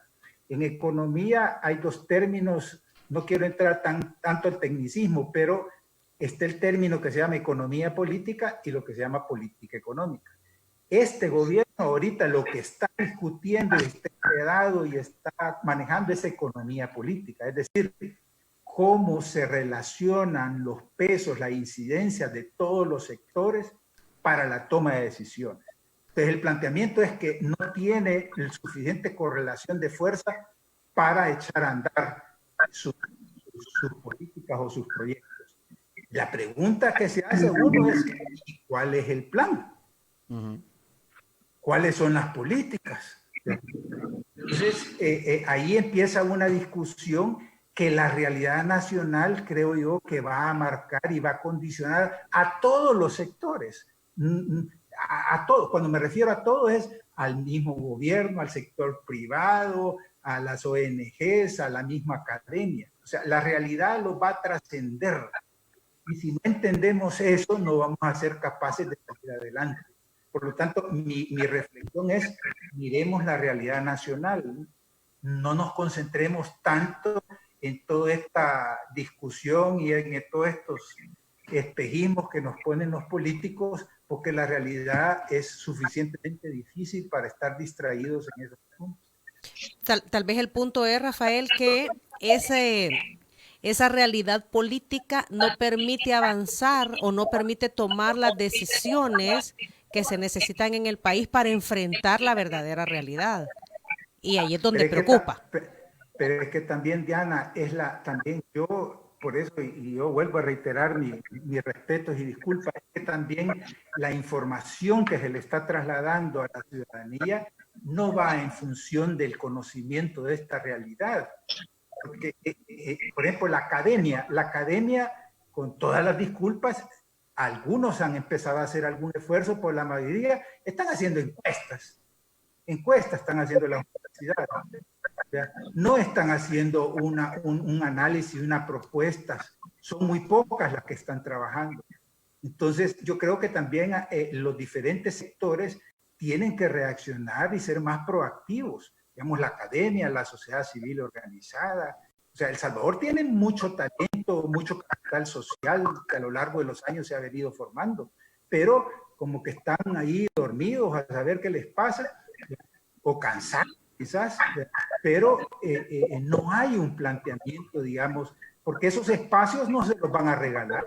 D: En economía hay dos términos, no quiero entrar tanto al tecnicismo, pero está el término que se llama economía política y lo que se llama política económica. Este gobierno ahorita lo que está discutiendo y está enredado y está manejando es economía política, es decir, cómo se relacionan los pesos, la incidencia de todos los sectores para la toma de decisiones. Entonces, el planteamiento es que no tiene suficiente correlación de fuerza para echar a andar sus políticas o sus proyectos. La pregunta que se hace uno es, ¿cuál es el plan? ¿Cuáles son las políticas? Entonces, ahí empieza una discusión que la realidad nacional, creo yo, que va a marcar y va a condicionar a todos los sectores. A todos, cuando me refiero a todo es al mismo gobierno, al sector privado, a las ONGs, a la misma academia. O sea, la realidad lo va a trascender. Y si no entendemos eso, no vamos a ser capaces de salir adelante. Por lo tanto, mi reflexión es, miremos la realidad nacional. No nos concentremos tanto en toda esta discusión y en todos estos espejismos que nos ponen los políticos, porque la realidad es suficientemente difícil para estar distraídos en esos puntos.
C: Tal vez el punto es, Rafael, que esa realidad política no permite avanzar o no permite tomar las decisiones que se necesitan en el país para enfrentar la verdadera realidad. Y ahí es donde preocupa.
D: Pero es que también, Diana, también yo, por eso, y yo vuelvo a reiterar mis respetos y disculpas, es que también la información que se le está trasladando a la ciudadanía no va en función del conocimiento de esta realidad. Porque, por ejemplo, la academia, con todas las disculpas, algunos han empezado a hacer algún esfuerzo, por la mayoría están haciendo encuestas están haciendo las universidades. O sea, no están haciendo un análisis, una propuesta, son muy pocas las que están trabajando. Entonces, yo creo que también los diferentes sectores tienen que reaccionar y ser más proactivos. Digamos, la academia, la sociedad civil organizada. O sea, El Salvador tiene mucho talento, mucho capital social que a lo largo de los años se ha venido formando, pero como que están ahí dormidos a saber qué les pasa, o cansados quizás, pero no hay un planteamiento, digamos, porque esos espacios no se los van a regalar,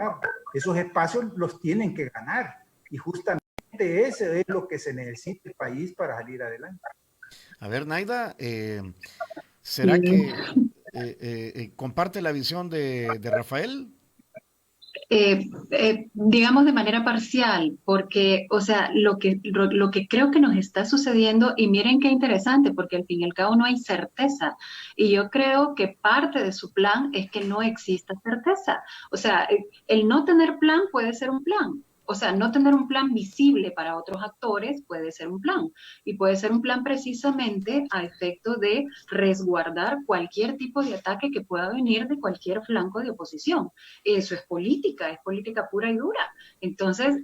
D: esos espacios los tienen que ganar, y justamente eso es lo que se necesita el país para salir adelante.
B: A ver, Naida, ¿será que comparte la visión de Rafael?
A: Digamos de manera parcial, porque, o sea, lo que creo que nos está sucediendo, y miren qué interesante, porque al fin y al cabo no hay certeza, y yo creo que parte de su plan es que no exista certeza. O sea, el no tener plan puede ser un plan. O sea, no tener un plan visible para otros actores puede ser un plan. Y puede ser un plan precisamente a efecto de resguardar cualquier tipo de ataque que pueda venir de cualquier flanco de oposición. Eso es política pura y dura. Entonces,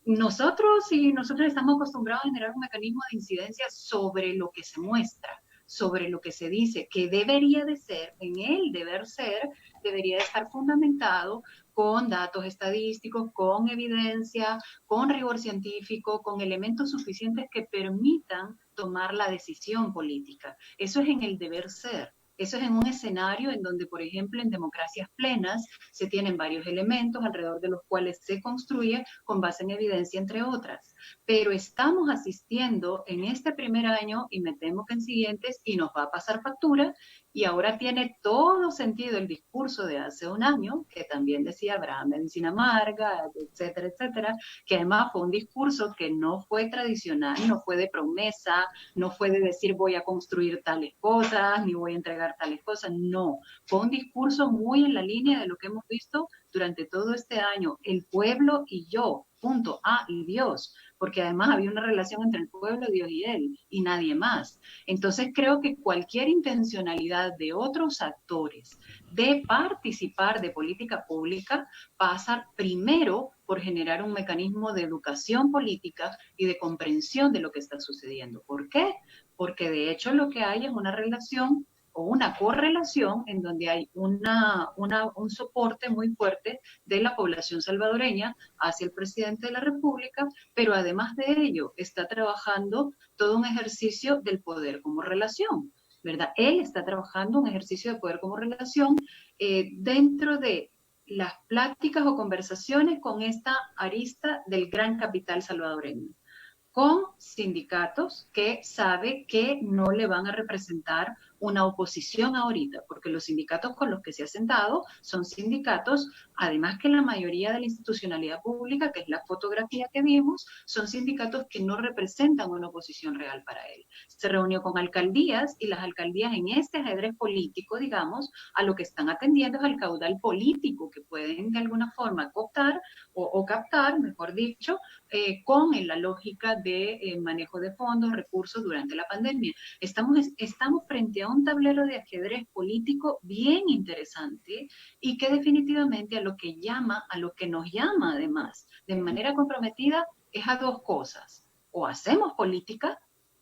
A: nosotros estamos acostumbrados a generar un mecanismo de incidencia sobre lo que se muestra, sobre lo que se dice, que debería de ser, en el deber ser, debería de estar fundamentado con datos estadísticos, con evidencia, con rigor científico, con elementos suficientes que permitan tomar la decisión política. Eso es en el deber ser. Eso es en un escenario en donde, por ejemplo, en democracias plenas se tienen varios elementos alrededor de los cuales se construye con base en evidencia, entre otras. Pero estamos asistiendo en este primer año, y me temo que en siguientes, y nos va a pasar factura, y ahora tiene todo sentido el discurso de hace un año, que también decía Abraham Medicina Amarga, etcétera, etcétera, que además fue un discurso que no fue tradicional, no fue de promesa, no fue de decir voy a construir tales cosas, ni voy a entregar tales cosas, no. Fue un discurso muy en la línea de lo que hemos visto durante todo este año, el pueblo y yo, punto, y Dios, porque además había una relación entre el pueblo, Dios y él, y nadie más. Entonces creo que cualquier intencionalidad de otros actores de participar de política pública pasa primero por generar un mecanismo de educación política y de comprensión de lo que está sucediendo. ¿Por qué? Porque de hecho lo que hay es una relación o una correlación en donde hay un soporte muy fuerte de la población salvadoreña hacia el presidente de la República, pero además de ello está trabajando todo un ejercicio del poder como relación, ¿verdad? Él está trabajando un ejercicio de poder como relación dentro de las pláticas o conversaciones con esta arista del gran capital salvadoreño, con sindicatos que sabe que no le van a representar una oposición ahorita, porque los sindicatos con los que se ha sentado son sindicatos, además que la mayoría de la institucionalidad pública, que es la fotografía que vimos, son sindicatos que no representan una oposición real para él. Se reunió con alcaldías, y las alcaldías en este ajedrez político, digamos, a lo que están atendiendo es al caudal político que pueden de alguna forma cooptar o captar, mejor dicho, con la lógica de manejo de fondos, recursos durante la pandemia. Estamos frente a un tablero de ajedrez político bien interesante, y que definitivamente a lo que nos llama además de manera comprometida es a dos cosas: o hacemos política,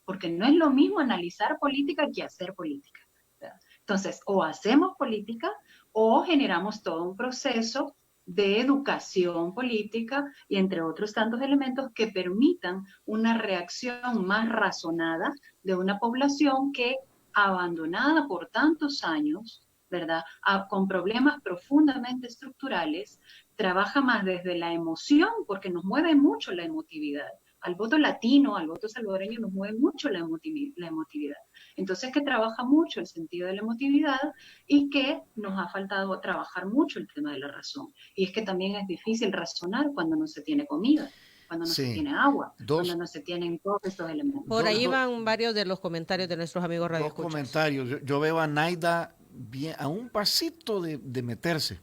A: porque no es lo mismo analizar política que hacer política, ¿verdad? Entonces, o hacemos política o generamos todo un proceso de educación política y entre otros tantos elementos que permitan una reacción más razonada de una población que, abandonada por tantos años, ¿verdad?, con problemas profundamente estructurales, trabaja más desde la emoción, porque nos mueve mucho la emotividad. Al voto latino, al voto salvadoreño nos mueve mucho la emotividad. Entonces, que trabaja mucho el sentido de la emotividad, y que nos ha faltado trabajar mucho el tema de la razón. Y es que también es difícil razonar cuando no se tiene comida, cuando no se tiene agua, cuando no se tienen todos estos elementos.
C: Por ahí van varios de los comentarios de nuestros amigos radioescuchas.
B: Dos comentarios. Yo veo a Naida bien, a un pasito de meterse.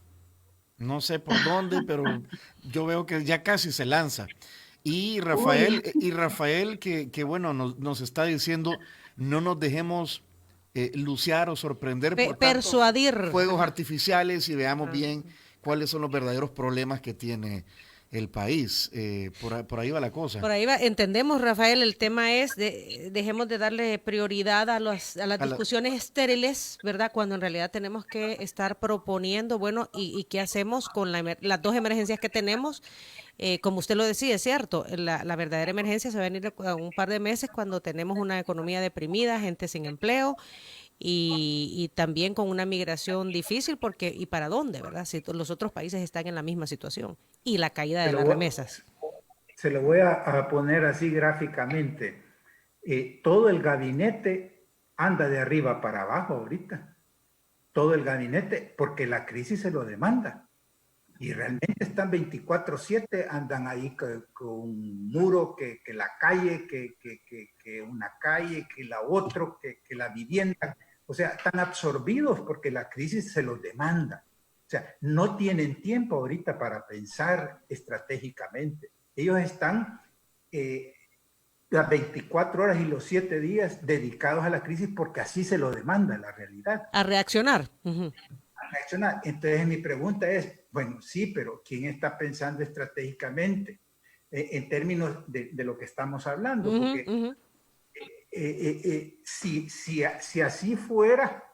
B: No sé por dónde, pero yo veo que ya casi se lanza. Y Rafael que bueno, nos está diciendo, no nos dejemos luciar o sorprender por
C: persuadir
B: fuegos artificiales, y veamos bien cuáles son los verdaderos problemas que tiene el país. Por ahí va la cosa.
C: Por ahí va. Entendemos, Rafael, el tema es, dejemos de darle prioridad a las discusiones estériles, ¿verdad? Cuando en realidad tenemos que estar proponiendo, bueno, y qué hacemos con las dos emergencias que tenemos. Como usted lo decía, es cierto, la verdadera emergencia se va a venir a un par de meses cuando tenemos una economía deprimida, gente sin empleo y también con una migración difícil, porque ¿y para dónde, verdad? Si los otros países están en la misma situación y la caída de las remesas.
D: Se lo voy a poner así gráficamente. Todo el gabinete anda de arriba para abajo ahorita. Todo el gabinete, porque la crisis se lo demanda. Y realmente están 24/7, andan ahí con un muro, que la calle, que una calle, que la otra, que la vivienda. O sea, están absorbidos porque la crisis se los demanda. O sea, no tienen tiempo ahorita para pensar estratégicamente. Ellos están las 24 horas y los 7 días dedicados a la crisis porque así se lo demanda la realidad.
C: A reaccionar.
D: Reaccionar. Entonces mi pregunta es, bueno, sí, pero ¿quién está pensando estratégicamente en términos de lo que estamos hablando? Porque si así fuera,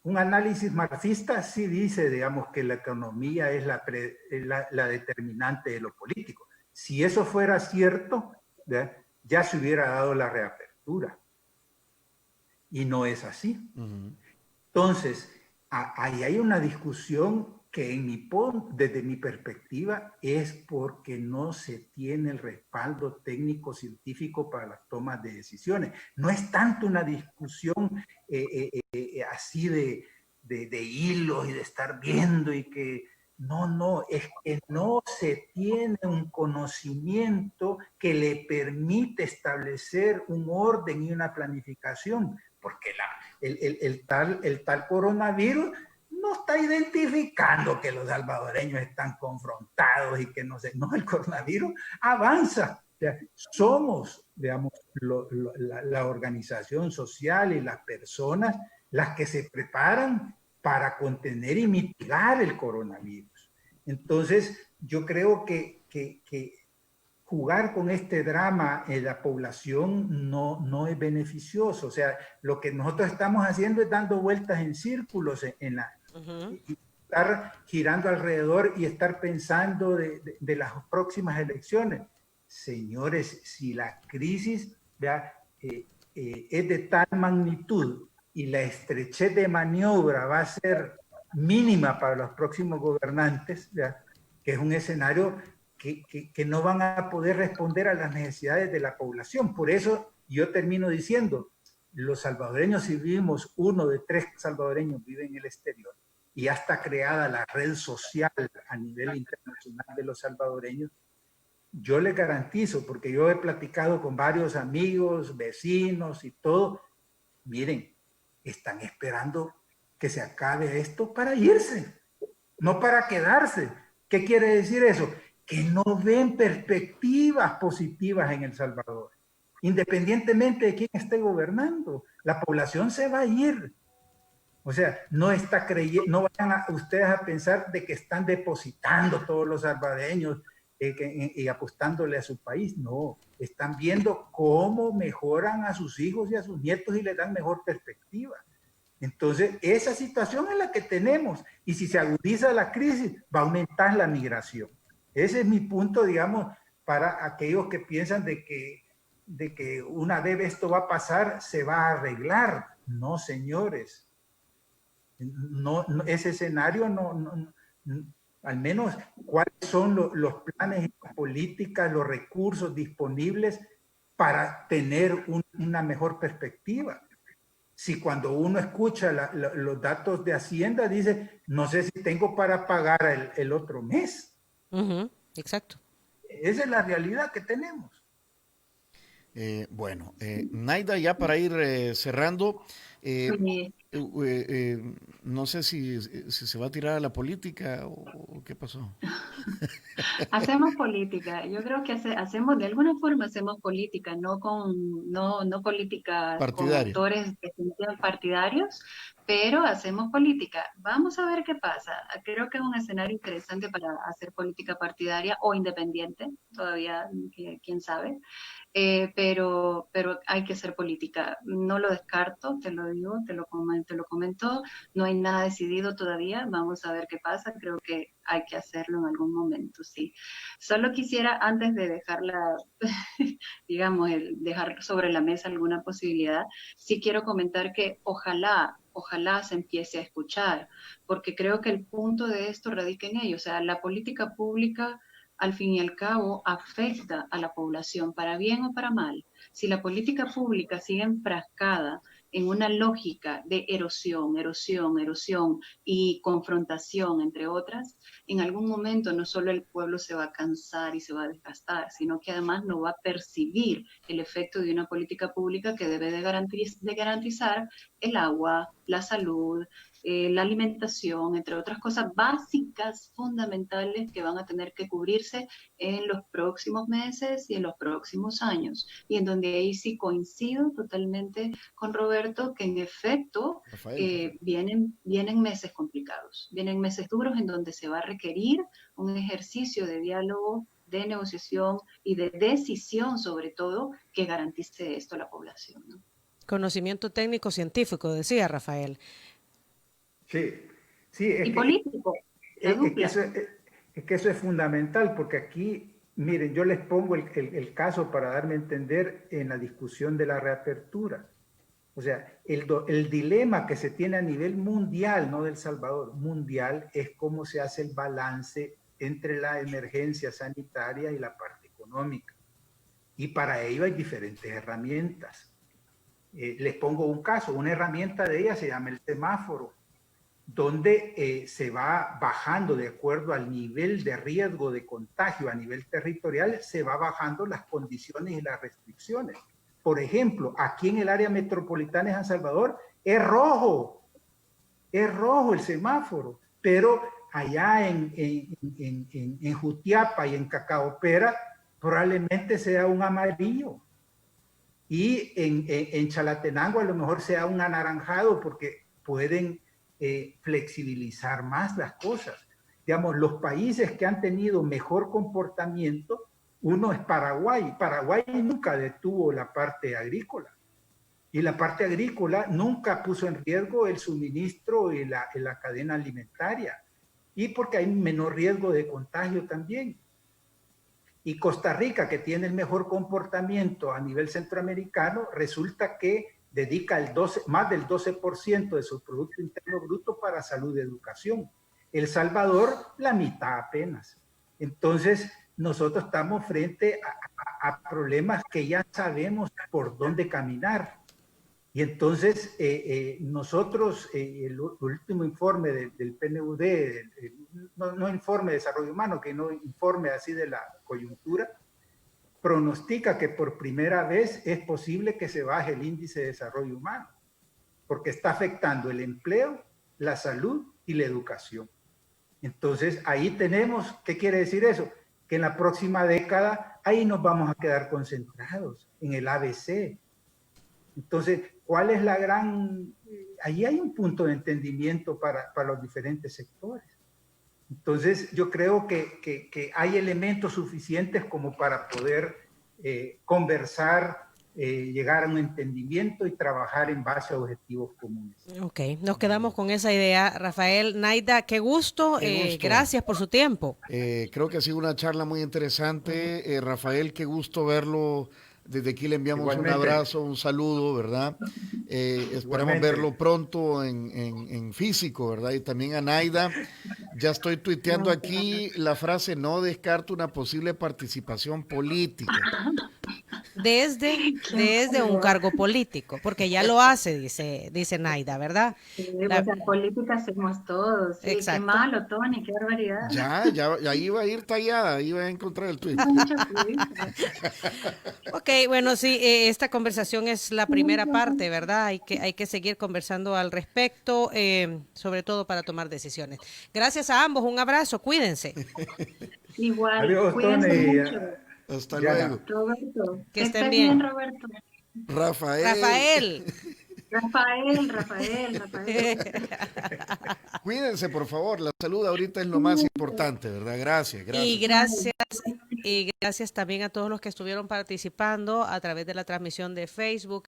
D: un análisis marxista sí dice, digamos, que la economía es la determinante de lo político. Si eso fuera cierto, ya se hubiera dado la reapertura. Y no es así. Entonces, ahí hay una discusión que desde mi perspectiva es porque no se tiene el respaldo técnico-científico para las tomas de decisiones. No es tanto una discusión así de hilos y de estar viendo y que... No, es que no se tiene un conocimiento que le permite establecer un orden y una planificación, porque el tal coronavirus no está identificando que los salvadoreños están confrontados y que no, el coronavirus avanza. O sea, somos, digamos, la organización social y las personas las que se preparan para contener y mitigar el coronavirus. Entonces, yo creo que jugar con este drama en la población no es beneficioso. O sea, lo que nosotros estamos haciendo es dando vueltas en círculos y estar girando alrededor y estar pensando de las próximas elecciones. Señores, si la crisis es de tal magnitud y la estrechez de maniobra va a ser mínima para los próximos gobernantes, que es un escenario que no van a poder responder a las necesidades de la población. Por eso yo termino diciendo, los salvadoreños, si vivimos, 1 de 3 salvadoreños viven en el exterior, y ya está creada la red social a nivel internacional de los salvadoreños, yo les garantizo, porque yo he platicado con varios amigos, vecinos y todo, miren, están esperando que se acabe esto para irse, no para quedarse. ¿Qué quiere decir eso? Que no ven perspectivas positivas en El Salvador, independientemente de quién esté gobernando. La población se va a ir. O sea, no vayan ustedes a pensar de que están depositando todos los salvadoreños y apostándole a su país. No, están viendo cómo mejoran a sus hijos y a sus nietos y les dan mejor perspectiva. Entonces, esa situación es la que tenemos. Y si se agudiza la crisis, va a aumentar la migración. Ese es mi punto, digamos, para aquellos que piensan de que una vez esto va a pasar, se va a arreglar. No, señores. No, ese escenario al menos cuáles son los planes, las políticas, los recursos disponibles para tener una mejor perspectiva. Si cuando uno escucha los datos de Hacienda, dice, no sé si tengo para pagar el otro mes.
C: Exacto.
D: Esa es la realidad que tenemos.
B: Naida, ya para ir cerrando,
A: Sí.
B: No sé si se va a tirar a la política o qué pasó.
A: Hacemos política. Yo creo que hacemos, de alguna forma hacemos política, no política con
B: Partidaria.
A: actores que sean partidarios, pero hacemos política. Vamos a ver qué pasa. Creo que es un escenario interesante para hacer política partidaria o independiente, todavía quién sabe. Pero hay que hacer política. No lo descarto, te lo digo, te lo comento. No hay nada decidido todavía. Vamos a ver qué pasa. Creo que hay que hacerlo en algún momento, sí. Solo quisiera, antes de dejarla, digamos, dejar sobre la mesa alguna posibilidad, sí quiero comentar que ojalá se empiece a escuchar, porque creo que el punto de esto radica en ello. O sea, la política pública al fin y al cabo afecta a la población, para bien o para mal. Si la política pública sigue enfrascada en una lógica de erosión y confrontación, entre otras, en algún momento no solo el pueblo se va a cansar y se va a desgastar, sino que además no va a percibir el efecto de una política pública que debe de garantizar el agua, la salud, la alimentación, entre otras cosas básicas, fundamentales que van a tener que cubrirse en los próximos meses y en los próximos años. Y en donde ahí sí coincido totalmente con Roberto, que en efecto vienen meses complicados, vienen meses duros en donde se va a requerir un ejercicio de diálogo, de negociación y de decisión, sobre todo, que garantice esto a la población, ¿no?
C: Conocimiento técnico científico, decía Rafael.
D: Sí, sí,
A: y político, la dupla.
D: Es que eso es fundamental, porque aquí, miren, yo les pongo el caso para darme a entender en la discusión de la reapertura. O sea, el dilema que se tiene a nivel mundial, no de El Salvador, mundial, es cómo se hace el balance entre la emergencia sanitaria y la parte económica. Y para ello hay diferentes herramientas. Les pongo un caso, una herramienta de ellas se llama el semáforo, donde se va bajando de acuerdo al nivel de riesgo de contagio a nivel territorial, se va bajando las condiciones y las restricciones. Por ejemplo, aquí en el área metropolitana de San Salvador es rojo el semáforo, pero allá en Jutiapa y en Cacaopera probablemente sea un amarillo. Y en Chalatenango a lo mejor sea un anaranjado, porque pueden flexibilizar más las cosas. Digamos, los países que han tenido mejor comportamiento, uno es Paraguay. Paraguay nunca detuvo la parte agrícola. Y la parte agrícola nunca puso en riesgo el suministro y la cadena alimentaria. Y porque hay menor riesgo de contagio también. Y Costa Rica, que tiene el mejor comportamiento a nivel centroamericano, resulta que dedica más del 12% de su Producto Interno Bruto para salud y educación. El Salvador, la mitad apenas. Entonces, nosotros estamos frente a problemas que ya sabemos por dónde caminar. Y entonces, nosotros, el último informe del PNUD, no informe de desarrollo humano, que no informe así de la coyuntura, pronostica que por primera vez es posible que se baje el índice de desarrollo humano, porque está afectando el empleo, la salud y la educación. Entonces, ahí tenemos, ¿qué quiere decir eso? Que en la próxima década, ahí nos vamos a quedar concentrados, en el ABC. Entonces, ¿cuál es la gran...? Ahí hay un punto de entendimiento para los diferentes sectores. Entonces, yo creo que hay elementos suficientes como para poder conversar, llegar a un entendimiento y trabajar en base a objetivos comunes.
C: Ok, nos quedamos con esa idea. Rafael, Naida, qué gusto. Gracias por su tiempo.
B: Creo que ha sido una charla muy interesante. Rafael, qué gusto verlo. Desde aquí le enviamos igualmente un abrazo, un saludo, ¿verdad? Esperamos verlo pronto en físico, ¿verdad? Y también a Naida. Ya estoy tuiteando aquí la frase: no descarto una posible participación política.
C: desde un cargo político, porque ya lo hace, dice Naida, ¿verdad?
A: Sí, pues la política hacemos todos. Sí,
C: Exacto.
A: qué malo, Tony, qué barbaridad.
B: Ya ahí iba a ir tallada, ahí iba a encontrar el tweet.
A: Mucha política.
C: Ok, bueno, sí, esta conversación es la primera parte, ¿verdad? Hay que seguir conversando al respecto, sobre todo para tomar decisiones. Gracias a ambos, un abrazo, cuídense.
A: Igual,
D: Adiós,
A: cuídense
D: Tony.
A: mucho.
B: Hasta
D: Diana.
B: luego.
A: Roberto,
C: Que
A: que
C: estén
A: estés
C: bien.
A: bien, Roberto.
B: Rafael.
A: Rafael.
B: Cuídense, por favor. La salud ahorita es lo más importante, ¿verdad? Gracias.
C: Y gracias también a todos los que estuvieron participando a través de la transmisión de Facebook.